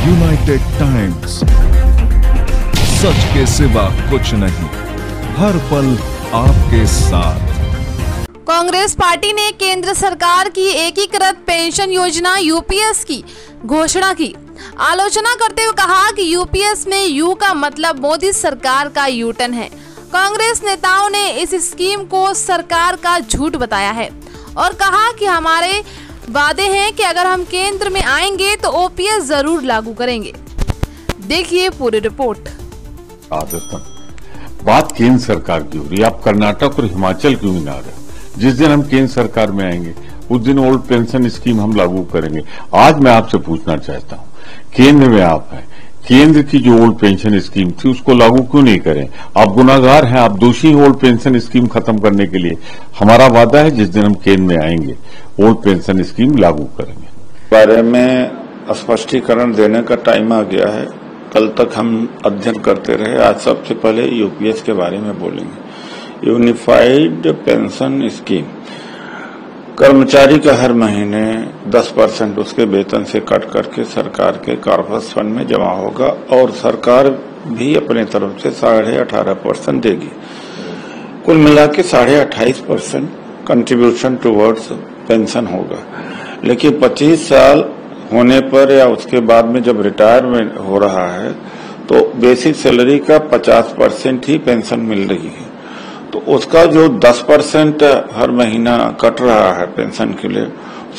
United times, सच के सिवा कुछ नहीं, हर पल आपके साथ। कांग्रेस पार्टी ने केंद्र सरकार की एकीकृत पेंशन योजना यूपीएस की घोषणा की। आलोचना करते हुए कहा कि यूपीएस में यू का मतलब मोदी सरकार का यू टर्न है। कांग्रेस नेताओं ने इस स्कीम को सरकार का झूठ बताया है और कहा कि हमारे वादे हैं कि अगर हम केंद्र में आएंगे तो ओपीएस जरूर लागू करेंगे। देखिए पूरी रिपोर्ट। बात केंद्र सरकार की हो रही है, आप कर्नाटक और हिमाचल क्यों नहीं आ रहे? जिस दिन हम केंद्र सरकार में आएंगे उस दिन ओल्ड पेंशन स्कीम हम लागू करेंगे। आज मैं आपसे पूछना चाहता हूं, केंद्र में आप हैं, केंद्र की जो ओल्ड पेंशन स्कीम थी उसको लागू क्यों नहीं करें? आप गुनाहगार हैं, आप दोषी ओल्ड पेंशन स्कीम खत्म करने के लिए। हमारा वादा है जिस दिन हम केंद्र में आएंगे ओल्ड पेंशन स्कीम लागू करेंगे। बारे में स्पष्टीकरण देने का टाइम आ गया है। कल तक हम अध्ययन करते रहे, आज सबसे पहले यूपीएस के बारे में बोलेंगे। यूनिफाइड पेंशन स्कीम, कर्मचारी का हर महीने 10% उसके वेतन से कट करके सरकार के कॉर्पस फंड में जमा होगा और सरकार भी अपने तरफ से 18.5% देगी। कुल मिला के 28.5% कंट्रीब्यूशन टुवर्ड्स पेंशन होगा। लेकिन 25 साल होने पर या उसके बाद में जब रिटायरमेंट हो रहा है तो बेसिक सैलरी का 50% ही पेंशन मिल रही है। तो उसका जो 10% हर महीना कट रहा है पेंशन के लिए,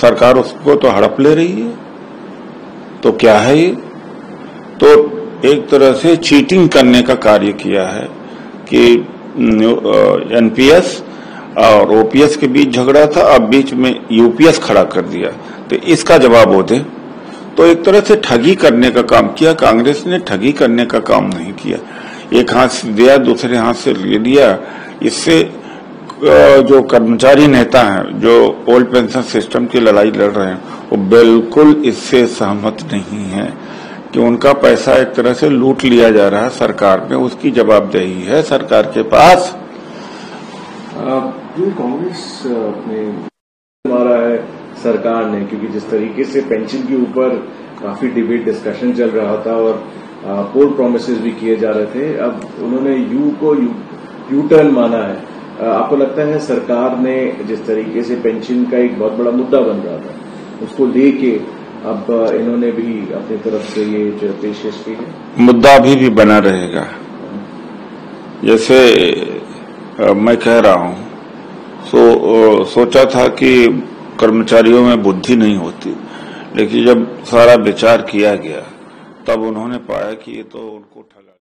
सरकार उसको तो हड़प ले रही है। तो क्या है ये? तो एक तरह से चीटिंग करने का कार्य किया है कि एनपीएस और ओपीएस के बीच झगड़ा था, अब बीच में यूपीएस खड़ा कर दिया। तो इसका जवाब वो दे। तो एक तरह से ठगी करने का काम किया। कांग्रेस ने ठगी करने का काम नहीं किया, एक हाथ से दिया दूसरे हाथ से ले लिया। इससे जो कर्मचारी नेता हैं जो ओल्ड पेंशन सिस्टम की लड़ाई लड़ रहे हैं वो बिल्कुल इससे सहमत नहीं है कि उनका पैसा एक तरह से लूट लिया जा रहा है सरकार में। उसकी जवाबदेही है सरकार के पास। जो कांग्रेस ने मारा है सरकार ने, क्योंकि जिस तरीके से पेंशन के ऊपर काफी डिबेट डिस्कशन चल रहा था और पोल प्रोमिसेस भी किए जा रहे थे, अब उन्होंने यू को यू टर्न माना है। आपको लगता है सरकार ने जिस तरीके से पेंशन का एक बहुत बड़ा मुद्दा बन रहा था उसको लेके अब इन्होंने भी अपनी तरफ से ये जो पेशकश की है? मुद्दा अभी भी बना रहेगा। जैसे मैं कह रहा हूं, सोचा था कि कर्मचारियों में बुद्धि नहीं होती, लेकिन जब सारा विचार किया गया तब उन्होंने पाया कि ये तो उनको ठगा